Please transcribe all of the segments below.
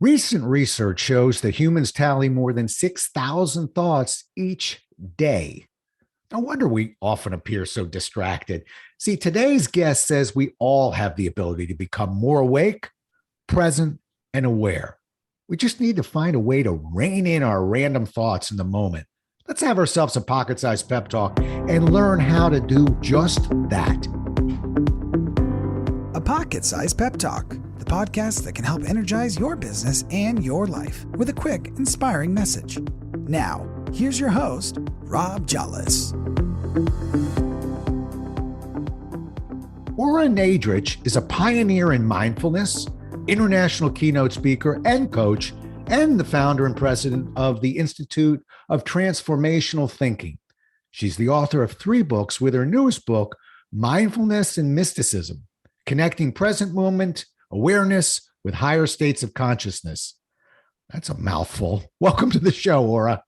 Recent research shows that humans tally more than 6,000 thoughts each day. No wonder we often appear so distracted. See, today's guest says we all have the ability to become more awake, present, and aware. We just need to find a way to rein in our random thoughts in the moment. Let's have ourselves a pocket sized pep talk and learn how to do just that. A Pocket Sized Pep Talk, the podcast that can help energize your business and your life with a quick, inspiring message. Now, here's your host, Rob Jollis. Ora Nadrich is a pioneer in mindfulness, international keynote speaker and coach, and the founder and president of the Institute of Transformational Thinking. She's the author of 3 books, with her newest book, Mindfulness and Mysticism: Connecting Present Moment Awareness with Higher States of Consciousness. That's a mouthful. Welcome to the show, Ora.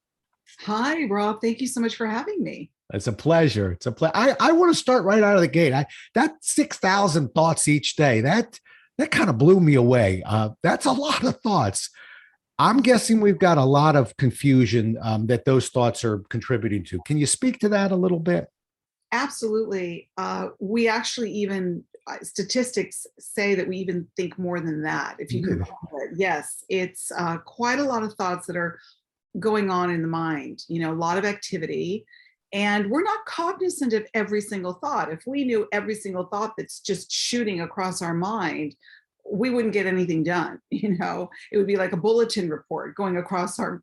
Hi, Rob. Thank you so much for having me. It's a pleasure. It's a pleasure. I want to start right out of the gate. That 6,000 thoughts each day, that kind of blew me away. That's a lot of thoughts. I'm guessing we've got a lot of confusion that those thoughts are contributing to. Can you speak to that a little bit? Absolutely. We actually even, statistics say that we even think more than that. If you can call it. Yes, it's quite a lot of thoughts that are going on in the mind, a lot of activity. And we're not cognizant of every single thought. If we knew every single thought that's just shooting across our mind, we wouldn't get anything done. It would be like a bulletin report going across our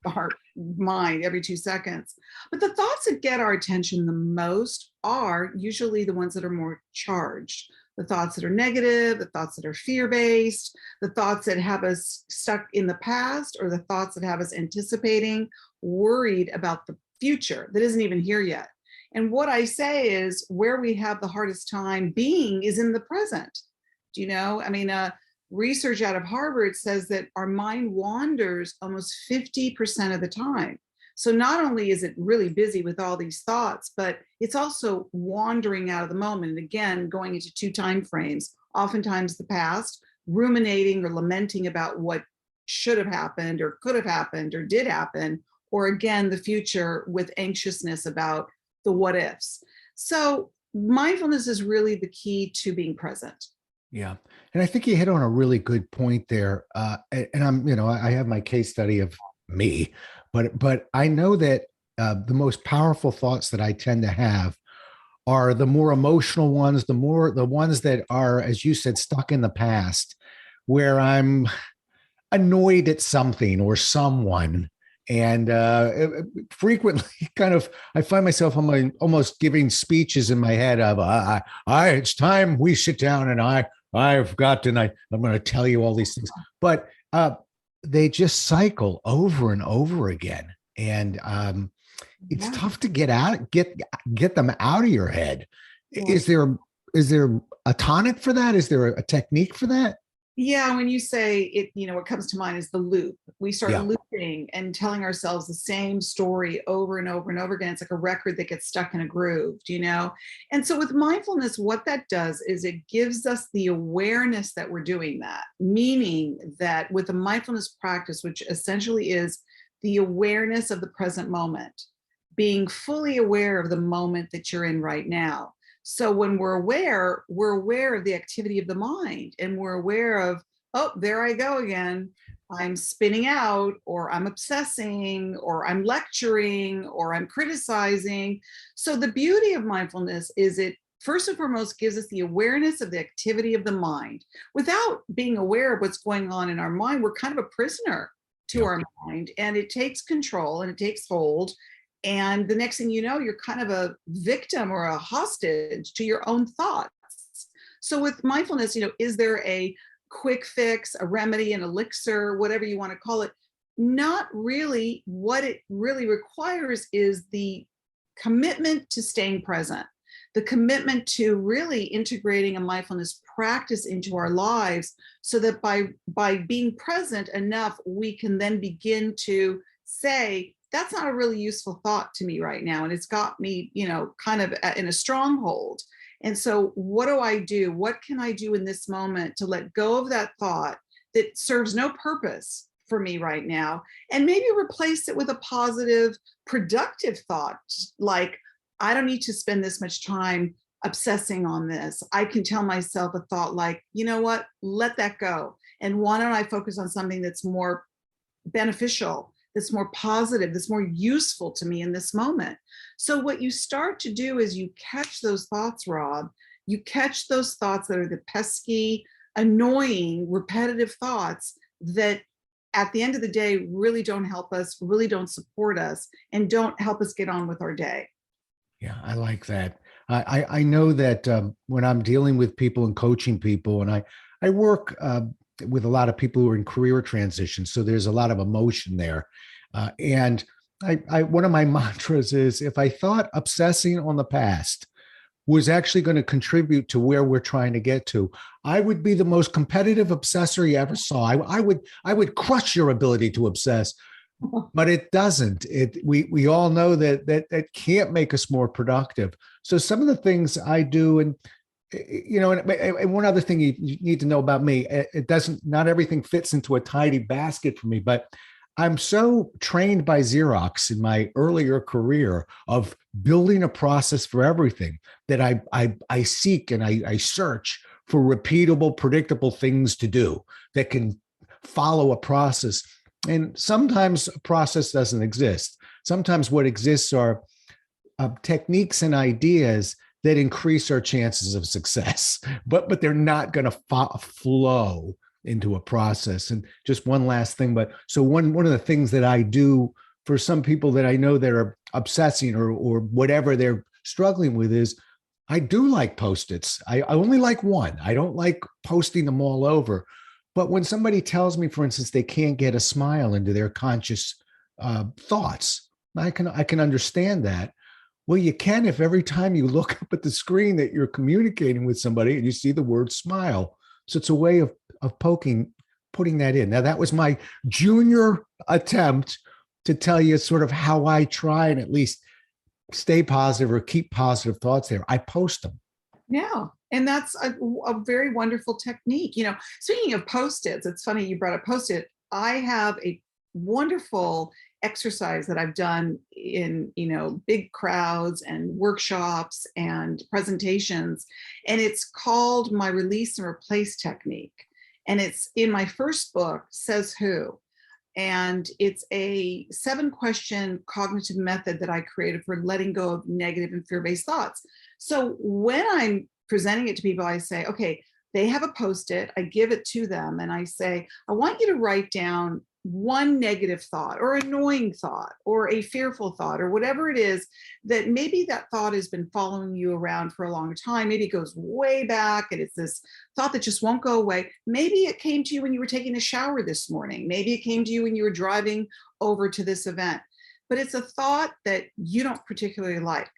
mind every 2 seconds. But the thoughts that get our attention the most are usually the ones that are more charged. The thoughts that are negative, the thoughts that are fear-based, the thoughts that have us stuck in the past, or the thoughts that have us anticipating, worried about the future that isn't even here yet. And what I say is, where we have the hardest time being is in the present. Do you know? Research out of Harvard says that our mind wanders almost 50% of the time. So not only is it really busy with all these thoughts, but it's also wandering out of the moment. And again, going into 2 time frames, oftentimes the past, ruminating or lamenting about what should have happened or could have happened or did happen, or again, the future with anxiousness about the what ifs. So mindfulness is really the key to being present. Yeah. And I think you hit on a really good point there. And I have my case study of me, but I know that the most powerful thoughts that I tend to have are the more emotional ones, the ones that are, as you said, stuck in the past, where I'm annoyed at something or someone. And frequently I find myself almost giving speeches in my head of, it's time we sit down and I'm going to tell you all these things. But they just cycle over and over again. And it's tough to get them out of your head. Yeah. Is there a tonic for that? Is there a technique for that? Yeah, when you say it, what comes to mind is the loop. We start looping and telling ourselves the same story over and over and over again. It's like a record that gets stuck in a groove, And so with mindfulness, what that does is it gives us the awareness that we're doing that, meaning that with a mindfulness practice, which essentially is the awareness of the present moment, being fully aware of the moment that you're in right now. So when we're aware of the activity of the mind, and we're aware of, oh, there I go again. I'm spinning out, or I'm obsessing, or I'm lecturing, or I'm criticizing. So the beauty of mindfulness is it first and foremost gives us the awareness of the activity of the mind. Without being aware of what's going on in our mind, we're kind of a prisoner to our mind, and it takes control and it takes hold. And the next thing you know, you're kind of a victim or a hostage to your own thoughts. So with mindfulness, is there a quick fix, a remedy, an elixir, whatever you want to call it? Not really. What it really requires is the commitment to staying present, the commitment to really integrating a mindfulness practice into our lives, so that by being present enough, we can then begin to say, that's not a really useful thought to me right now. And it's got me, kind of in a stronghold. And so what do I do? What can I do in this moment to let go of that thought that serves no purpose for me right now, and maybe replace it with a positive, productive thought, like, I don't need to spend this much time obsessing on this. I can tell myself a thought like, you know what, let that go. And why don't I focus on something that's more beneficial, that's more positive, that's more useful to me in this moment. So what you start to do is you catch those thoughts, Rob. You catch those thoughts that are the pesky, annoying, repetitive thoughts that at the end of the day really don't help us, really don't support us, and don't help us get on with our day. Yeah, I like that. I know that when I'm dealing with people and coaching people, and I work with a lot of people who are in career transition, so there's a lot of emotion there. And one of my mantras is, if I thought obsessing on the past was actually going to contribute to where we're trying to get to, I would be the most competitive obsessor you ever saw. I would crush your ability to obsess. But it doesn't. We all know that can't make us more productive. So some of the things I do, and and one other thing you need to know about me, it doesn't. Not everything fits into a tidy basket for me, but I'm so trained by Xerox in my earlier career of building a process for everything that I seek and I search for repeatable, predictable things to do that can follow a process. And sometimes a process doesn't exist. Sometimes what exists are techniques and ideas that increase our chances of success, but they're not going to flow into a process. And just one last thing, but so one of the things that I do for some people that I know that are obsessing or whatever they're struggling with is, I do like Post-its. I only like one. I don't like posting them all over. But when somebody tells me, for instance, they can't get a smile into their conscious thoughts, I can understand that. Well, you can if every time you look up at the screen that you're communicating with somebody and you see the word smile. So it's a way of putting that in. Now, that was my junior attempt to tell you sort of how I try and at least stay positive or keep positive thoughts there. I post them. Yeah. And that's a very wonderful technique. Speaking of Post-its, it's funny you brought up Post-it. I have a wonderful exercise that I've done in, big crowds and workshops and presentations. And it's called my release and replace technique. And it's in my first book, Says Who. And it's a 7-question cognitive method that I created for letting go of negative and fear-based thoughts. So when I'm presenting it to people, I say, okay, they have a Post-it, I give it to them, and I say, I want you to write down one negative thought or annoying thought or a fearful thought or whatever it is that maybe that thought has been following you around for a long time. Maybe it goes way back and it's this thought that just won't go away. Maybe it came to you when you were taking a shower this morning. Maybe it came to you when you were driving over to this event, but it's a thought that you don't particularly like.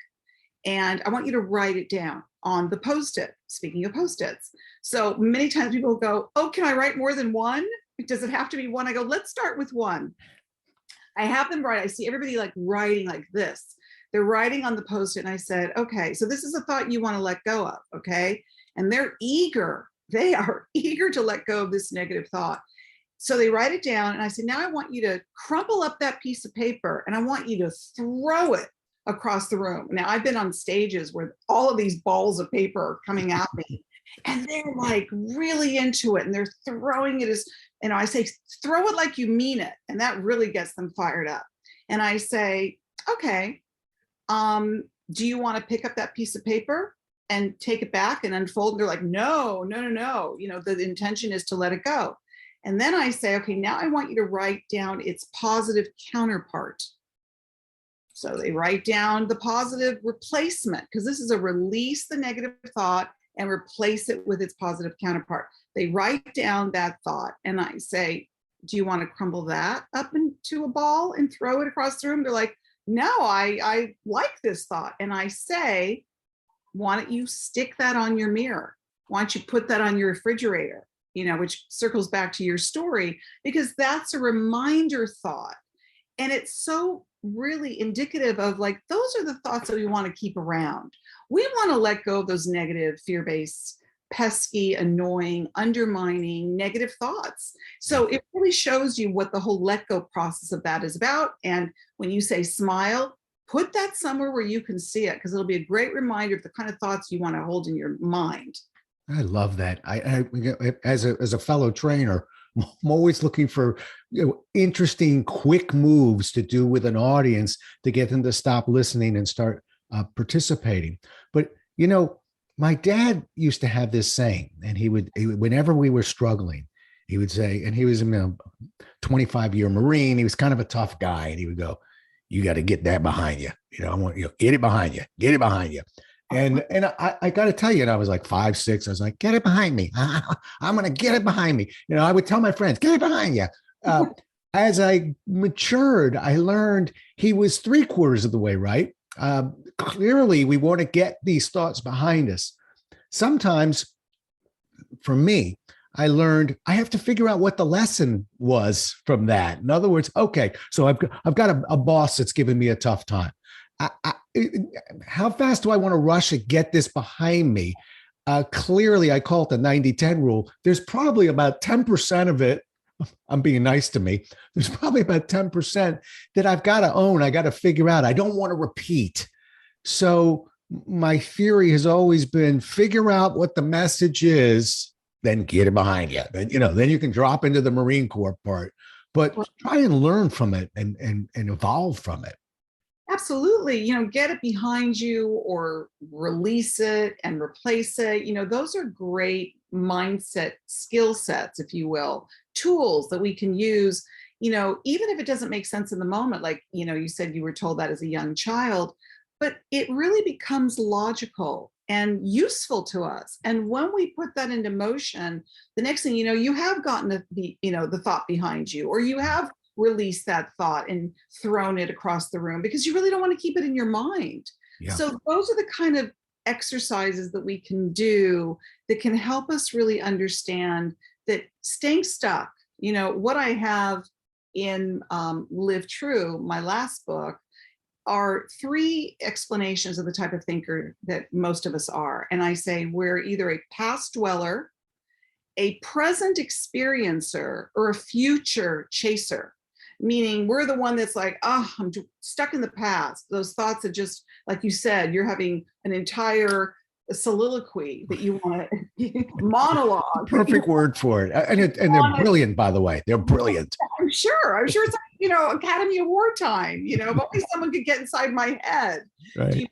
And I want you to write it down on the Post-it. Speaking of Post-its. So many times people go, oh, can I write more than one? Does it have to be one? I go, let's start with one. I have them write. I see everybody like writing like this. They're writing on the Post-it. And I said, okay, so this is a thought you want to let go of. Okay. And they're eager. They are eager to let go of this negative thought. So they write it down. And I said, now I want you to crumple up that piece of paper and I want you to throw it across the room. Now I've been on stages where all of these balls of paper are coming at me and they're like really into it and they're throwing it as, I say, throw it like you mean it. And that really gets them fired up. And I say, okay, do you want to pick up that piece of paper and take it back and unfold? And they're like, no. The intention is to let it go. And then I say, okay, now I want you to write down its positive counterpart. So they write down the positive replacement, because this is a release the negative thought and replace it with its positive counterpart. They write down that thought and I say, do you want to crumble that up into a ball and throw it across the room? They're like, no, I like this thought. And I say, why don't you stick that on your mirror? Why don't you put that on your refrigerator? Which circles back to your story, because that's a reminder thought. And it's so really indicative of like, those are the thoughts that we want to keep around. We want to let go of those negative fear-based pesky, annoying, undermining, negative thoughts. So it really shows you what the whole let go process of that is about. And when you say smile, put that somewhere where you can see it, because it'll be a great reminder of the kind of thoughts you want to hold in your mind. I love that. As a fellow trainer, I'm always looking for interesting, quick moves to do with an audience to get them to stop listening and start participating. But my dad used to have this saying, and he would, whenever we were struggling, he would say, and he was a 25-year Marine. He was kind of a tough guy, and he would go, "You got to get that behind you. I want you get it behind you, get it behind you." And I got to tell you, and I was like 5, 6. I was like, "Get it behind me. I'm going to get it behind me." I would tell my friends, "Get it behind you." As I matured, I learned he was 3/4 of the way right. Clearly, we want to get these thoughts behind us. Sometimes, for me, I learned I have to figure out what the lesson was from that. In other words, okay, so I've got a boss that's giving me a tough time. How fast do I want to rush and get this behind me? Clearly, I call it the 90-10 rule. There's probably about 10% of it. I'm being nice to me. There's probably about 10% that I've got to own. I got to figure out. I don't want to repeat. So my theory has always been figure out what the message is, then get it behind you. Then you can drop into the Marine Corps part, but try and learn from it and evolve from it. Absolutely. Get it behind you or release it and replace it. Those are great mindset skill sets, if you will, tools that we can use, even if it doesn't make sense in the moment. Like, you said you were told that as a young child, but it really becomes logical and useful to us. And when we put that into motion, the next thing you have gotten the thought behind you, or you have released that thought and thrown it across the room because you really don't want to keep it in your mind. Yeah. So those are the kind of exercises that we can do that can help us really understand that staying stuck, what I have in Live True, my last book, are 3 explanations of the type of thinker that most of us are. And I say we're either a past dweller, a present experiencer, or a future chaser. Meaning we're the one that's like, I'm stuck in the past. Those thoughts are just, like you said, you're having an entire soliloquy that you want to monologue. Perfect word for it. And they're brilliant, by the way. They're brilliant. I'm sure it's like, Academy Award time, if only someone could get inside my head. Right.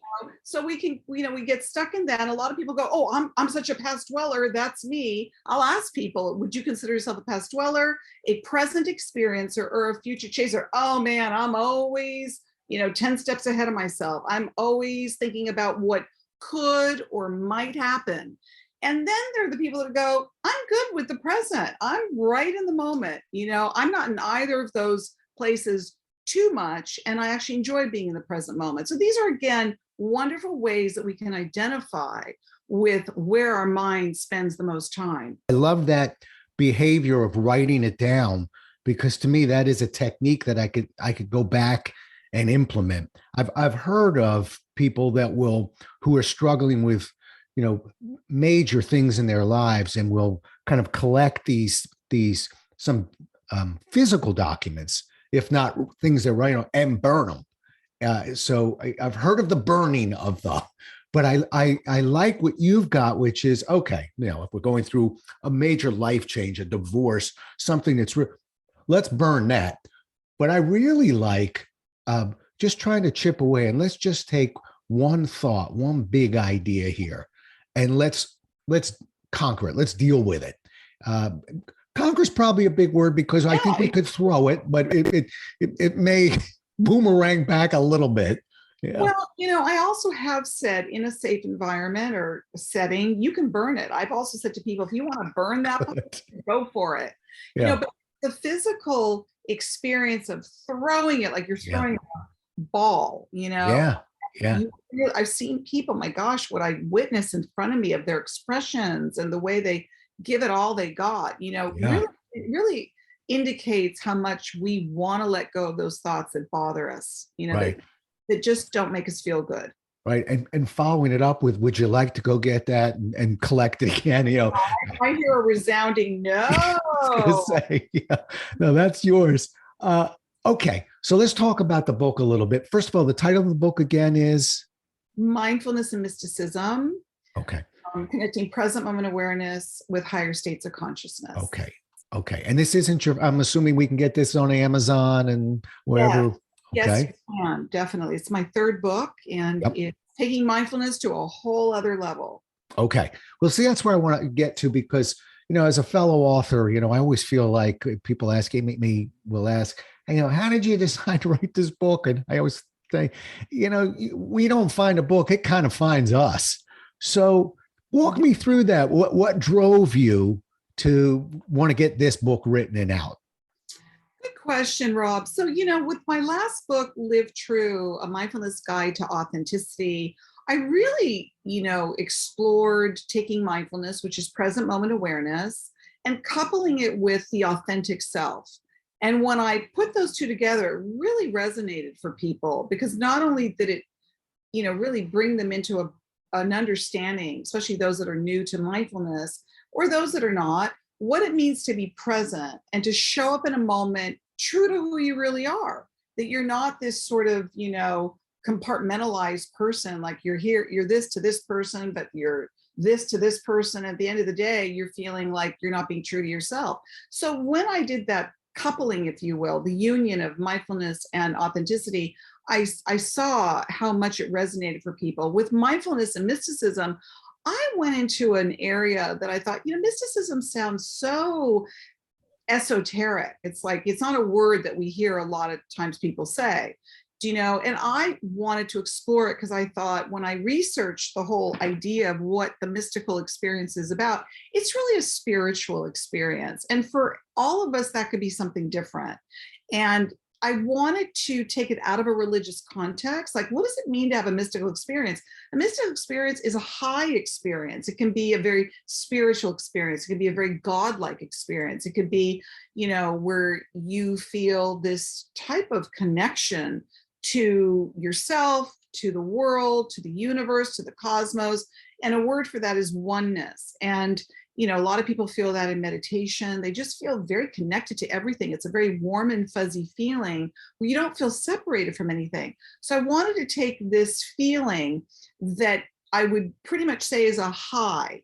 So we can, we get stuck in that. And a lot of people go, "Oh, I'm such a past dweller. That's me." I'll ask people, would you consider yourself a past dweller, a present experiencer, or a future chaser? Oh man, I'm always, 10 steps ahead of myself. I'm always thinking about what could or might happen. And then there are the people that go, "I'm good with the present. I'm right in the moment. I'm not in either of those places too much. And I actually enjoy being in the present moment." So these are, again, wonderful ways that we can identify with where our mind spends the most time. I love that behavior of writing it down, because to me, that is a technique that I could go back and implement. I've heard of people who are struggling with, major things in their lives, and will kind of collect some physical documents, if not things they're writing on, and burn them. So I've heard of the burning of but I like what you've got, which is, okay, if we're going through a major life change, a divorce, something that's let's burn that. But I really like just trying to chip away, and let's just take one thought, one big idea here, and let's conquer it. Let's deal with it. Conquer is probably a big word, because I think we could throw it, but it may boomerang back a little bit. Yeah. Well, I also have said, in a safe environment or setting, you can burn it. I've also said to people, if you want to burn that, go for it. Yeah. But the physical experience of throwing it, like you're throwing a ball, Yeah. I've seen people, my gosh, what I witness in front of me of their expressions and the way they give it all they got, really, it really indicates how much we want to let go of those thoughts that bother us, right. that just don't make us feel good. right? And following it up with, would you like to go get that and collect it again? I hear a resounding no. I was gonna say, yeah, no, that's yours. Okay, so let's talk about the book a little bit. First of all, the title of the book again is Mindfulness and Mysticism, okay. Connecting present moment awareness with higher states of consciousness. Okay. And this isn't your, I'm assuming we can get this on Amazon and wherever. Yes. Yes, Okay. you can, definitely. It's my third book, and it's taking mindfulness to a whole other level. Okay. Well, see, that's where I want to get to because, as a fellow author, I always feel like people asking me will ask, hey, how did you decide to write this book? And I always say, we don't find a book, it kind of finds us. So walk me through that. What drove you to want to get this book written and out? Good question, Rob. So, with my last book, Live True, A Mindfulness Guide to Authenticity, I really, explored taking mindfulness, which is present moment awareness, and coupling it with the authentic self. And when I put those two together, it really resonated for people because not only did it, really bring them into an understanding, especially those that are new to mindfulness or those that are not, what it means to be present and to show up in a moment true to who you really are, that you're not this sort of, compartmentalized person, like you're here, you're this to this person, but you're this to this person. At the end of the day, you're feeling like you're not being true to yourself. So when I did that coupling, if you will, the union of mindfulness and authenticity, I saw how much it resonated for people. With mindfulness and mysticism, I went into an area that I thought, mysticism sounds so esoteric. It's like, it's not a word that we hear a lot of times people say, and I wanted to explore it because I thought when I researched the whole idea of what the mystical experience is about, it's really a spiritual experience. And for all of us, that could be something different. And I wanted to take it out of a religious context. Like, what does it mean to have a mystical experience? A mystical experience is a high experience. It can be a very spiritual experience. It can be a very godlike experience. It could be, where you feel this type of connection to yourself, to the world, to the universe, to the cosmos. And a word for that is oneness. And a lot of people feel that in meditation. They just feel very connected to everything. It's a very warm and fuzzy feeling where you don't feel separated from anything. So I wanted to take this feeling that I would pretty much say is a high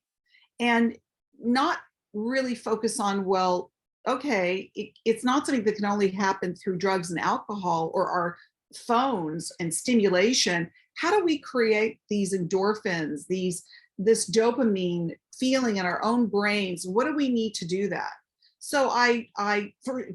and not really focus on, well, okay, it's not something that can only happen through drugs and alcohol or our phones and stimulation. How do we create these endorphins, this dopamine feeling in our own brains? What do we need to do that? So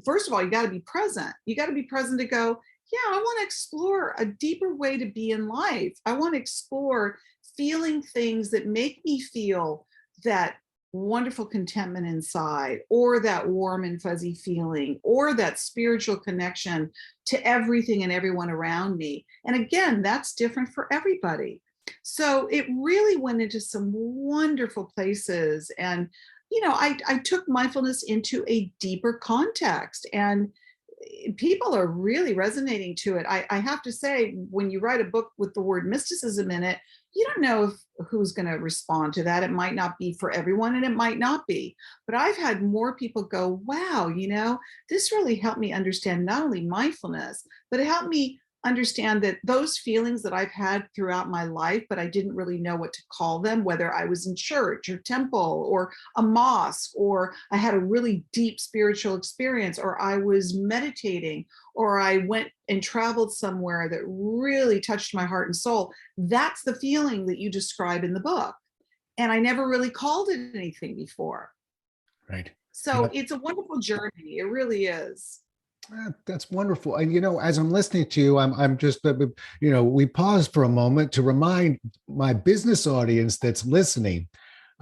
first of all, you got to be present. You got to be present to go, yeah, I want to explore a deeper way to be in life. I want to explore feeling things that make me feel that wonderful contentment inside, or that warm and fuzzy feeling, or that spiritual connection to everything and everyone around me. And again, that's different for everybody. So it really went into some wonderful places. And, I took mindfulness into a deeper context, and people are really resonating to it. I have to say, when you write a book with the word mysticism in it, you don't know who's going to respond to that. It might not be for everyone, and it might not be. But I've had more people go, wow, this really helped me understand not only mindfulness, but it helped me understand that those feelings that I've had throughout my life, but I didn't really know what to call them, whether I was in church or temple or a mosque, or I had a really deep spiritual experience, or I was meditating, or I went and traveled somewhere that really touched my heart and soul. That's the feeling that you describe in the book. And I never really called it anything before. Right. So it's a wonderful journey. It really is. That's wonderful. And, as I'm listening to you, I'm just, we pause for a moment to remind my business audience that's listening.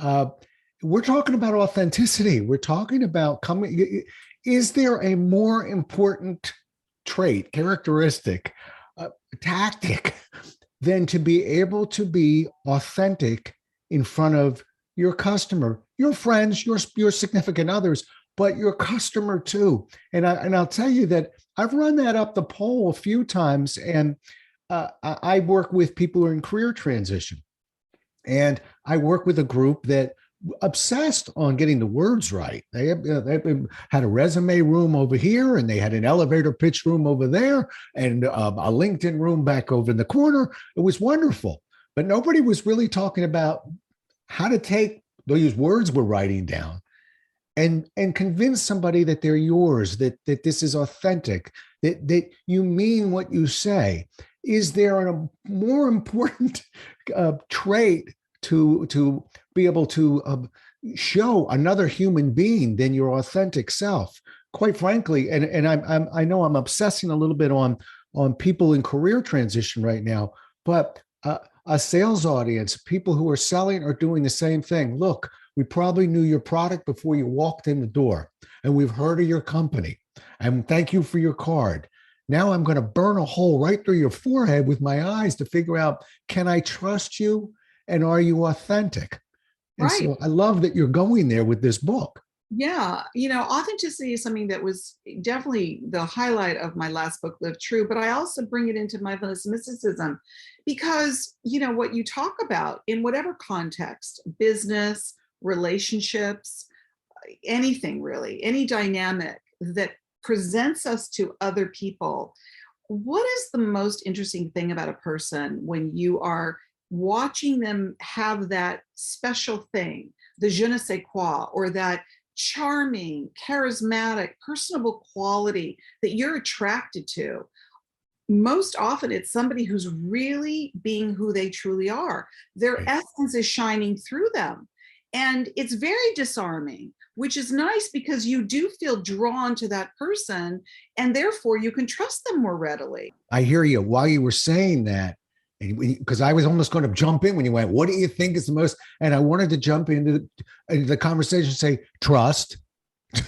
We're talking about authenticity. We're talking about coming. Is there a more important trait, characteristic, tactic than to be able to be authentic in front of your customer, your friends, your significant others, but your customer too? And I'll tell you that I've run that up the pole a few times, and I work with people who are in career transition, and I work with a group that obsessed on getting the words right. They had a resume room over here, and they had an elevator pitch room over there, and a LinkedIn room back over in the corner. It was wonderful, but nobody was really talking about how to take those words we're writing down and convince somebody that they're yours, that this is authentic, that you mean what you say. Is there a more important trait to be able to show another human being than your authentic self? Quite frankly, and I know I'm obsessing a little bit on people in career transition right now, but a sales audience, people who are selling, are doing the same thing. Look, we probably knew your product before you walked in the door, and we've heard of your company, and thank you for your card. Now I'm going to burn a hole right through your forehead with my eyes to figure out, can I trust you? And are you authentic? And Right. so I love that you're going there with this book. Yeah, authenticity is something that was definitely the highlight of my last book, Live True, but I also bring it into mindfulness mysticism because, what you talk about in whatever context, business, relationships, anything really, any dynamic that presents us to other people. What is the most interesting thing about a person when you are watching them have that special thing, the je ne sais quoi, or that charming, charismatic, personable quality that you're attracted to? Most often it's somebody who's really being who they truly are. Their essence is shining through them. And it's very disarming, which is nice because you do feel drawn to that person and therefore you can trust them more readily. I hear you. While you were saying that, because I was almost going to jump in when you went, what do you think is the most? And I wanted to jump into the conversation and say, trust.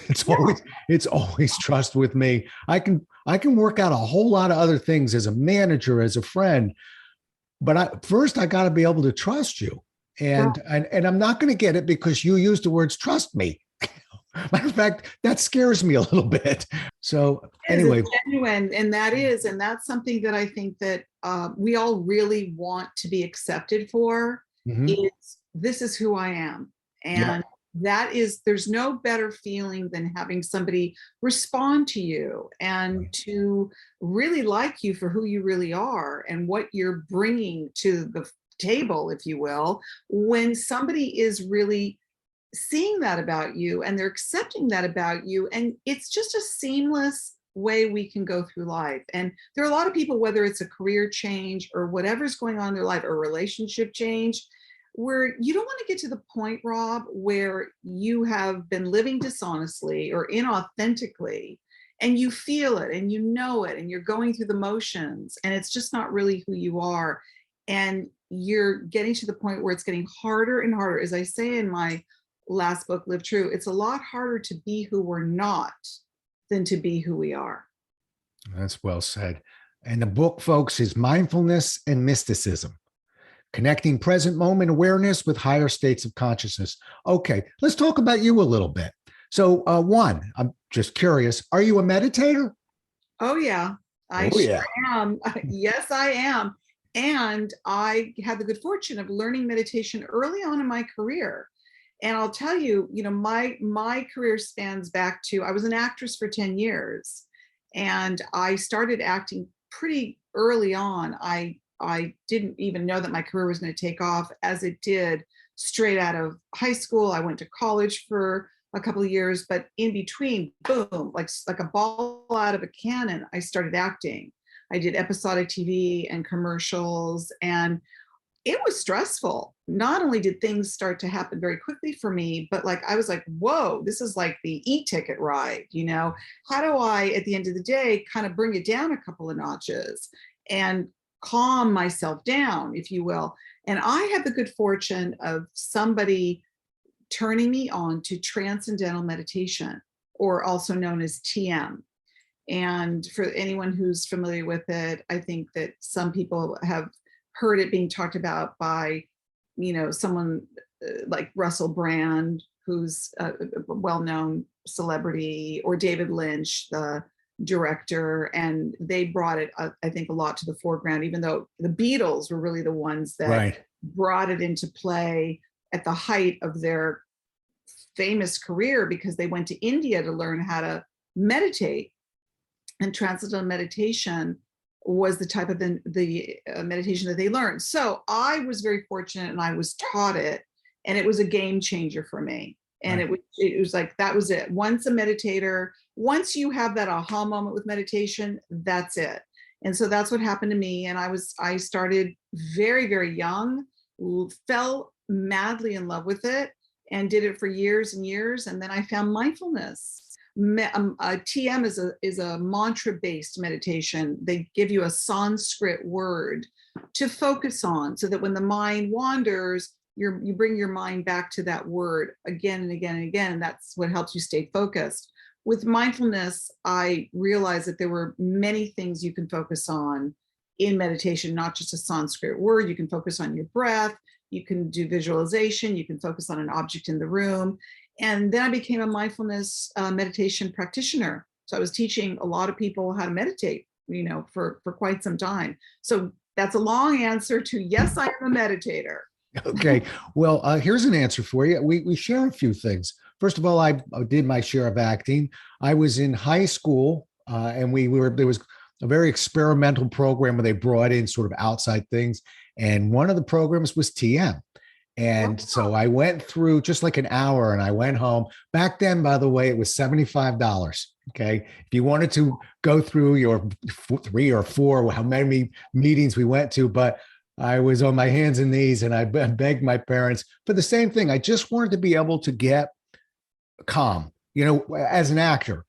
It's always trust with me. I can work out a whole lot of other things as a manager, as a friend, but first I got to be able to trust you. And I'm not going to get it because you use the words trust me. Matter of fact, that scares me a little bit. So anyway, it's genuine, and that's something that I think that we all really want to be accepted for. Is this is who I am, and there's no better feeling than having somebody respond to you and to really like you for who you really are and what you're bringing to the table, if you will, when somebody is really seeing that about you and they're accepting that about you. And it's just a seamless way we can go through life. And there are a lot of people, whether it's a career change or whatever's going on in their life, or relationship change, where you don't want to get to the point, Rob, where you have been living dishonestly or inauthentically, and you feel it and you know it and you're going through the motions and it's just not really who you are. And you're getting to the point where it's getting harder and harder. As I say in my last book, Live True, it's a lot harder to be who we're not than to be who we are. That's well said. And the book, folks, is Mindfulness and Mysticism, Connecting Present Moment Awareness with Higher States of Consciousness. Okay, let's talk about you a little bit. So one, I'm just curious, are you a meditator? Oh, yeah. I sure am. Yes, I am. And I had the good fortune of learning meditation early on in my career. And I'll tell you, my career spans back to, I was an actress for 10 years and I started acting pretty early on. I didn't even know that my career was going to take off as it did straight out of high school. I went to college for a couple of years, but in between, boom, like a ball out of a cannon, I started acting. I did episodic TV and commercials, and it was stressful. Not only did things start to happen very quickly for me, but I was like, whoa, this is like the e-ticket ride, How do I, at the end of the day, kind of bring it down a couple of notches and calm myself down, if you will? And I had the good fortune of somebody turning me on to transcendental meditation, or also known as TM. And for anyone who's familiar with it, I think that some people have heard it being talked about by, someone like Russell Brand, who's a well-known celebrity, or David Lynch, the director, and they brought it, I think, a lot to the foreground, even though the Beatles were really the ones that Right. brought it into play at the height of their famous career, because they went to India to learn how to meditate, and transcendental meditation was the type of the meditation that they learned. So I was very fortunate, and I was taught it, and it was a game changer for me. And Right. it was like, that was it. Once a meditator, once you have that aha moment with meditation, that's it. And so that's what happened to me. And I started very, very young, fell madly in love with it, and did it for years and years. And then I found mindfulness. TM is a mantra-based meditation. They give you a Sanskrit word to focus on, so that when the mind wanders, you bring your mind back to that word again and again and again. And that's what helps you stay focused. With mindfulness, I realized that there were many things you can focus on in meditation, not just a Sanskrit word. You can focus on your breath, you can do visualization, you can focus on an object in the room. And then I became a mindfulness meditation practitioner. So I was teaching a lot of people how to meditate, for quite some time. So that's a long answer to yes, I am a meditator. Okay. Well, here's an answer for you. We share a few things. First of all, I did my share of acting. I was in high school, and there was a very experimental program where they brought in sort of outside things. And one of the programs was TM. And so I went through just like an hour, and I went home. Back then, by the way, it was $75. Okay. If you wanted to go through your 3 or 4, how many meetings we went to, but I was on my hands and knees, and I begged my parents for the same thing. I just wanted to be able to get calm, as an actor.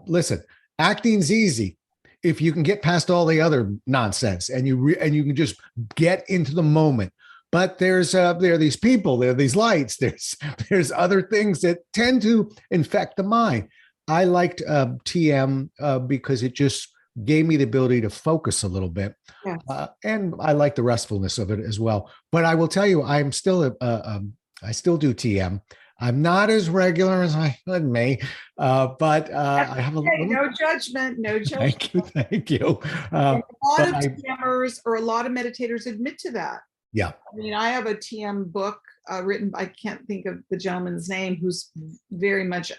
Listen, acting's easy if you can get past all the other nonsense, and you can just get into the moment. But there are these people, there are these lights, there's other things that tend to infect the mind. I liked TM because it just gave me the ability to focus a little bit. Yes. And I like the restfulness of it as well. But I will tell you, I still do TM. I'm not as regular as I may, but I have a little. No judgment, no judgment. Thank you. A lot of TMers or a lot of meditators admit to that. Yeah. I mean, I have a TM book written, I can't think of the gentleman's name, who's very much,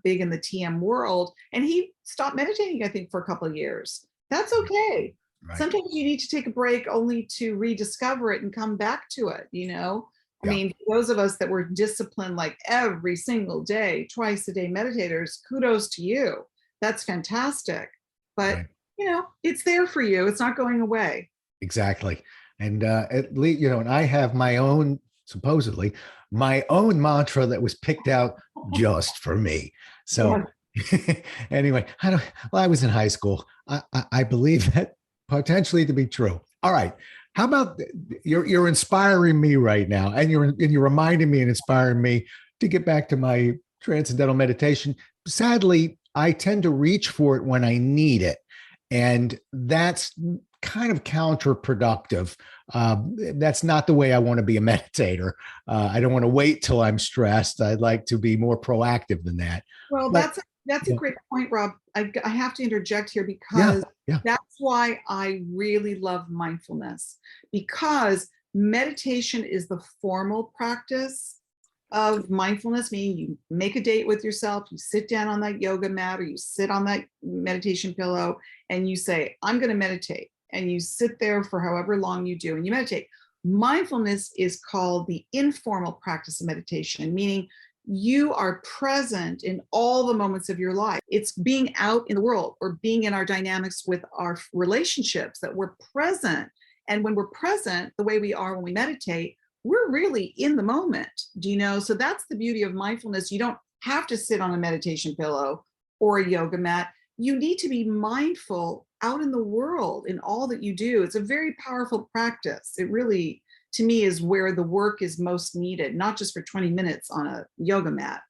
big in the TM world. And he stopped meditating, I think, for a couple of years. That's okay. Right. Sometimes you need to take a break only to rediscover it and come back to it, I mean, for those of us that were disciplined like every single day, twice a day meditators, kudos to you. That's fantastic. But, right. It's there for you. It's not going away. Exactly. And at least, and I have supposedly my own mantra that was picked out just for me. So anyway, I was in high school. I believe that potentially to be true. All right. How about you're inspiring me right now, and you're reminding me and inspiring me to get back to my transcendental meditation. Sadly, I tend to reach for it when I need it, and that's kind of counterproductive. That's not the way I want to be a meditator. I don't want to wait till I'm stressed. I'd like to be more proactive than that. Well, that's a great point, Rob. I have to interject here because that's why I really love mindfulness, because meditation is the formal practice of mindfulness, meaning you make a date with yourself, you sit down on that yoga mat or you sit on that meditation pillow and you say, I'm going to meditate. And you sit there for however long you do and you meditate. Mindfulness is called the informal practice of meditation, meaning you are present in all the moments of your life. It's being out in the world or being in our dynamics with our relationships, that we're present. And when we're present, the way we are when we meditate, we're really in the moment. So that's the beauty of mindfulness. You don't have to sit on a meditation pillow or a yoga mat. You need to be mindful out in the world in all that you do. It's a very powerful practice. It really, to me, is where the work is most needed, not just for 20 minutes on a yoga mat.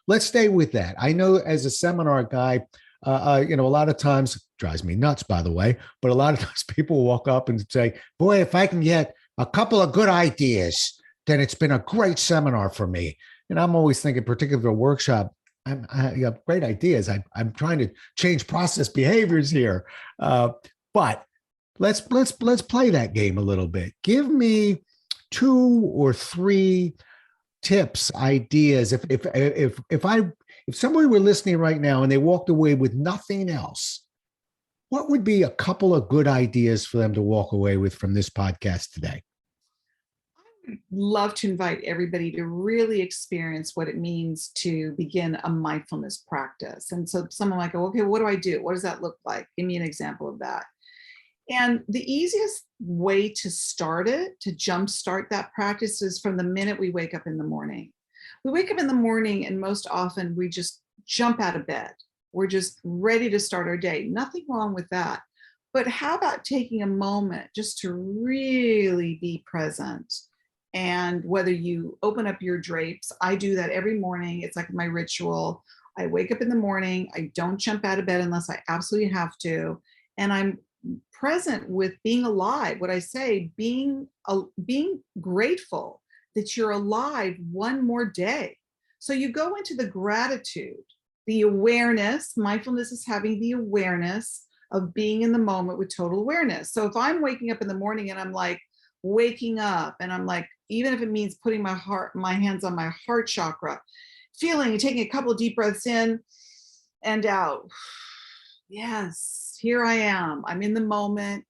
Let's stay with that. I know as a seminar guy, a lot of times, drives me nuts, by the way, but a lot of times people walk up and say, boy, if I can get a couple of good ideas, then it's been a great seminar for me. And I'm always thinking, particularly a workshop, you have great ideas. I'm trying to change process behaviors here, but let's play that game a little bit. Give me 2 or 3 tips, ideas. If somebody were listening right now and they walked away with nothing else, what would be a couple of good ideas for them to walk away with from this podcast today? I would love to invite everybody to really experience what it means to begin a mindfulness practice. And so someone might go, okay, what do I do? What does that look like? Give me an example of that. And the easiest way to start it, to jumpstart that practice, is from the minute we wake up in the morning. We wake up in the morning and most often we just jump out of bed. We're just ready to start our day. Nothing wrong with that. But how about taking a moment just to really be present? And whether you open up your drapes, I do that every morning. It's like my ritual. I wake up in the morning. I don't jump out of bed unless I absolutely have to. And I'm present with being alive. What I say, being grateful that you're alive one more day. So you go into the gratitude, the awareness. Mindfulness is having the awareness of being in the moment with total awareness. So if I'm waking up in the morning and I'm like waking up and I'm like, even if it means putting my hands on my heart chakra, feeling and taking a couple of deep breaths in and out. Yes, here I am. I'm in the moment.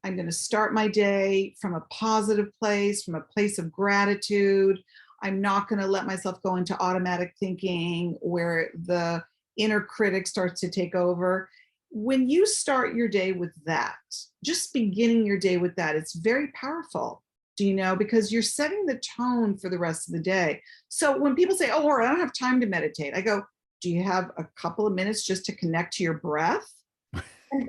I'm going to start my day from a positive place, from a place of gratitude. I'm not going to let myself go into automatic thinking where the inner critic starts to take over. When you start your day with that, just beginning your day with that, it's very powerful. Do you know? Because you're setting the tone for the rest of the day. So when people say, oh, Laura, I don't have time to meditate, I go, do you have a couple of minutes just to connect to your breath?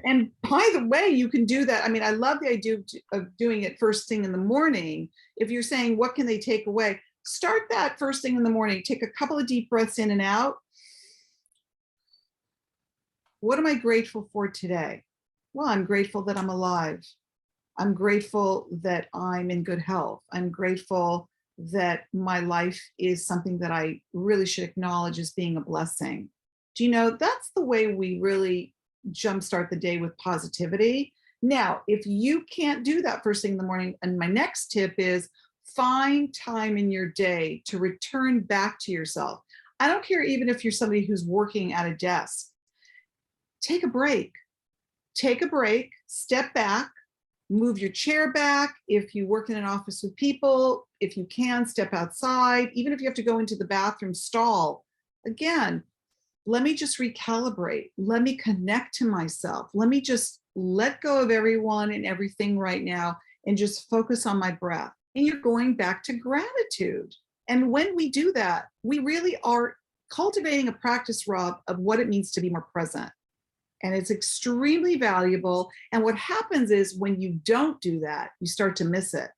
And by the way, you can do that. I mean, I love the idea of doing it first thing in the morning. If you're saying, what can they take away? Start that first thing in the morning. Take a couple of deep breaths in and out. What am I grateful for today? Well, I'm grateful that I'm alive. I'm grateful that I'm in good health. I'm grateful that my life is something that I really should acknowledge as being a blessing. Do you know, that's the way we really jumpstart the day, with positivity. Now, if you can't do that first thing in the morning, and my next tip is find time in your day to return back to yourself. I don't care even if you're somebody who's working at a desk. Take a break, step back, move your chair back. If you work in an office with people, if you can, step outside. Even if you have to go into the bathroom stall, again, let me just recalibrate. Let me connect to myself. Let me just let go of everyone and everything right now and just focus on my breath. And you're going back to gratitude. And when we do that, we really are cultivating a practice, Rob, of what it means to be more present. And it's extremely valuable. And what happens is when you don't do that, you start to miss it.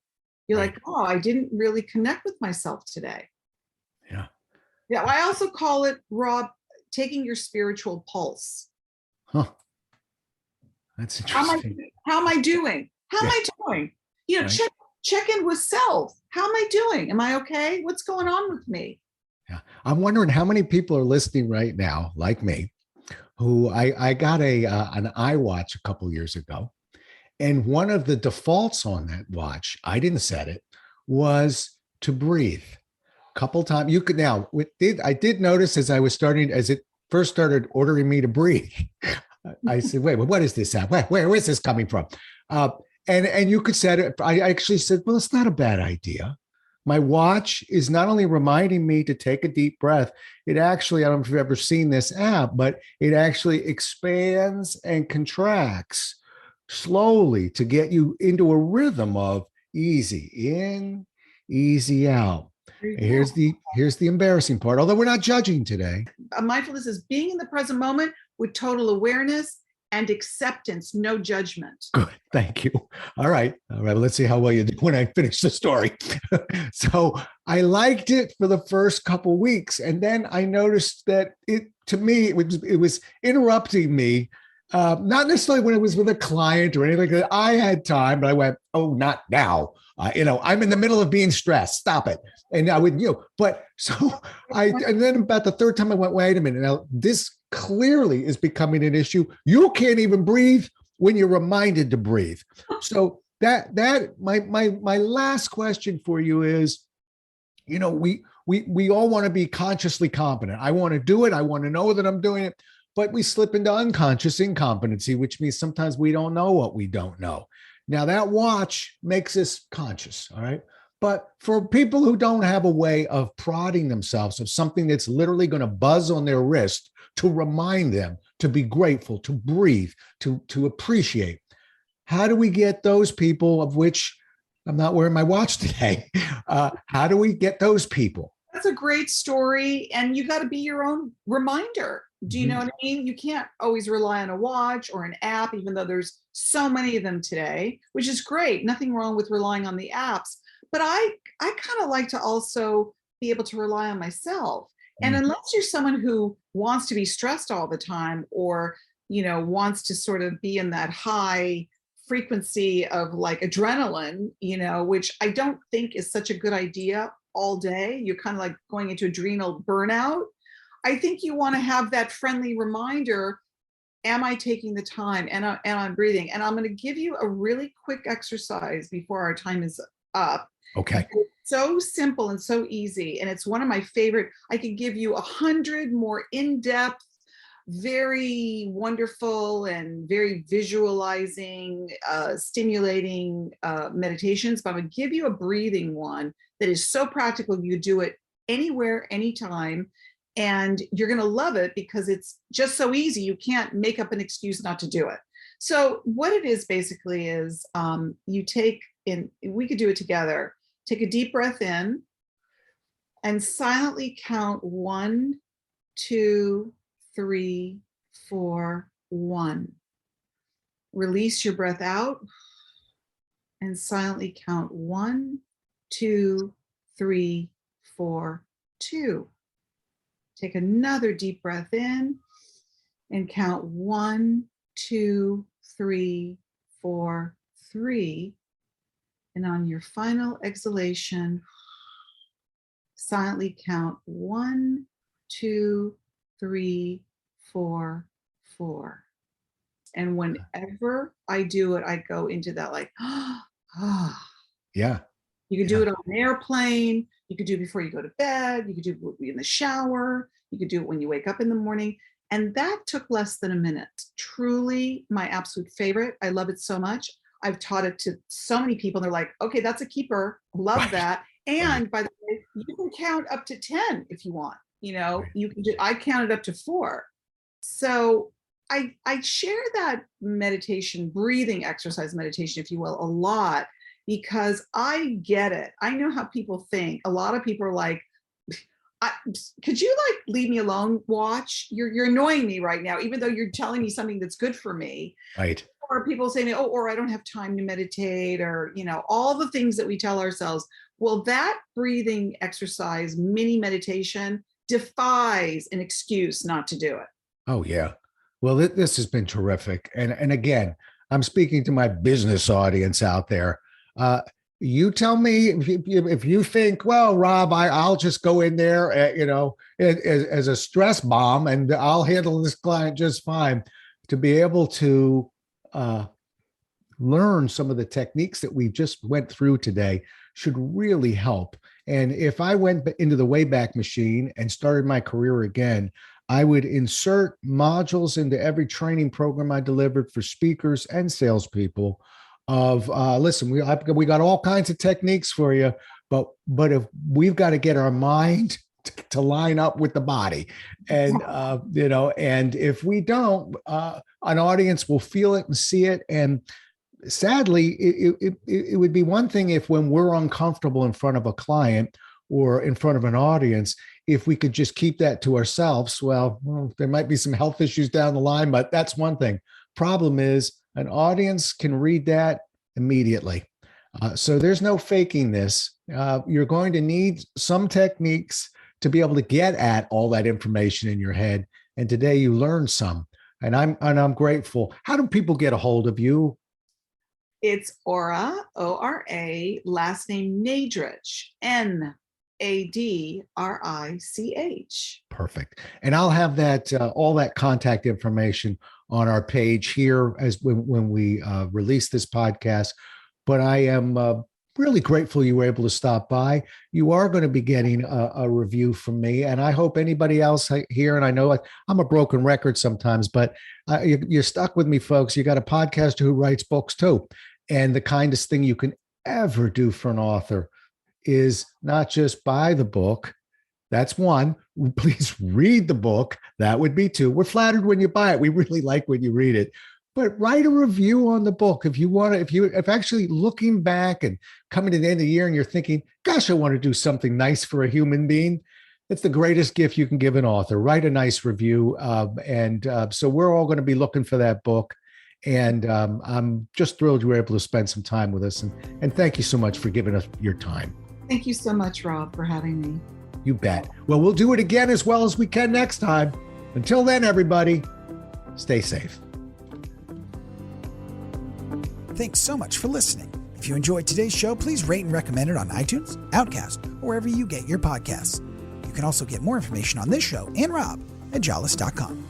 You're like, oh, I didn't really connect with myself today. Yeah. Yeah. I also call it, Rob, taking your spiritual pulse. Huh. That's interesting. How am I doing? How am I doing? You know, check in with self. How am I doing? Am I okay? What's going on with me? Yeah. I'm wondering how many people are listening right now, like me, who I got an iWatch a couple years ago. And one of the defaults on that watch, I didn't set it, was to breathe. Couple times you could now I did notice as it first started ordering me to breathe, I said, wait, what is this at? Where is this coming from? And you could set it. I actually said, well, it's not a bad idea. My watch is not only reminding me to take a deep breath, it actually, I don't know if you've ever seen this app, but it actually expands and contracts slowly to get you into a rhythm of easy in, easy out. Here's the embarrassing part, although we're not judging today. Mindfulness is being in the present moment with total awareness and acceptance, no judgment. Good. Thank you. All right. Let's see how well you do when I finish the story. So I liked it for the first couple of weeks. And then I noticed that it was interrupting me. Not necessarily when it was with a client or anything like that. I had time, but I went, oh, not now. I'm in the middle of being stressed. Stop it. And I would, but so and then about the third time I went, wait a minute. Now this clearly is becoming an issue. You can't even breathe when you're reminded to breathe. So my last question for you is, we all want to be consciously competent. I want to do it. I want to know that I'm doing it, but we slip into unconscious incompetency, which means sometimes we don't know what we don't know. Now that watch makes us conscious. All right. But for people who don't have a way of prodding themselves of something that's literally going to buzz on their wrist to remind them to be grateful, to breathe, to appreciate, how do we get those people, of which I'm not wearing my watch today? How do we get those people? That's a great story. And you got to be your own reminder. Do you know what I mean? You can't always rely on a watch or an app, even though there's so many of them today, which is great. Nothing wrong with relying on the apps. But I kind of like to also be able to rely on myself. And unless you're someone who wants to be stressed all the time, or, wants to sort of be in that high frequency of like adrenaline, which I don't think is such a good idea all day. You're kind of like going into adrenal burnout. I think you want to have that friendly reminder. Am I taking the time? And I'm breathing. And I'm going to give you a really quick exercise before our time is up. Okay. It's so simple and so easy. And it's one of my favorite. I could give you 100 more in-depth, very wonderful and very visualizing, stimulating meditations, but I'm going to give you a breathing one that is so practical. You do it anywhere, anytime, and you're going to love it because it's just so easy. You can't make up an excuse not to do it. So what it is basically is you take in, we could do it together. Take a deep breath in and silently count 1, 2, 3, 4, 1. Release your breath out and silently count 1, 2, 3, 4, 2. Take another deep breath in and count 1, 2, 3, 4, 3. And on your final exhalation, silently count 1, 2, 3, 4, 4. And whenever I do it, I go into that like, Yeah. You could do it on an airplane. You could do it before you go to bed. You could do it in the shower. You could do it when you wake up in the morning. And that took less than a minute. Truly my absolute favorite. I love it so much. I've taught it to so many people. They're like, okay, that's a keeper. Love that. And by the way, you can count up to 10 if you want. You can I counted up to 4. So I share that meditation, breathing exercise meditation, if you will, a lot, because I get it. I know how people think. A lot of people are like, could you like leave me alone, watch? You're annoying me right now, even though you're telling me something that's good for me. Right. Or people say, or I don't have time to meditate, or, all the things that we tell ourselves. Well, that breathing exercise, mini meditation, defies an excuse not to do it. Oh, yeah. Well, this has been terrific. And again, I'm speaking to my business audience out there. You tell me if you think, well, Rob, I'll just go in there, as a stress bomb, and I'll handle this client just fine. To be able to learn some of the techniques that we just went through today should really help. And if I went into the Wayback Machine and started my career again, I would insert modules into every training program I delivered for speakers and salespeople of, listen, we got all kinds of techniques for you, but if we've got to get our mind to line up with the body, and and if we don't, an audience will feel it and see it. And sadly, it would be one thing if, when we're uncomfortable in front of a client or in front of an audience, if we could just keep that to ourselves. Well, there might be some health issues down the line, but that's one thing. Problem is, an audience can read that immediately. So there's no faking this. You're going to need some techniques to be able to get at all that information in your head. And today you learned some, and I'm grateful. How do people get a hold of you? It's Aura, O-R-A, last name Nadrich, Nadrich. Perfect. And I'll have that all that contact information on our page here as when we release this podcast. But I am really grateful you were able to stop by. You are going to be getting a review from me, and I hope anybody else here. And I know I'm a broken record sometimes, but you're stuck with me, folks. You got a podcaster who writes books too, and the kindest thing you can ever do for an author is not just buy the book. That's one. Please read the book. That would be two. We're flattered when you buy it. We really like when you read it. But write a review on the book if you want to. If actually looking back and coming to the end of the year and you're thinking, "Gosh, I want to do something nice for a human being," it's the greatest gift you can give an author. Write a nice review, so we're all going to be looking for that book. And I'm just thrilled you were able to spend some time with us. And thank you so much for giving us your time. Thank you so much, Rob, for having me. You bet. Well, we'll do it again as well as we can next time. Until then, everybody, stay safe. Thanks so much for listening. If you enjoyed today's show, please rate and recommend it on iTunes, Outcast, or wherever you get your podcasts. You can also get more information on this show and Rob at jollis.com.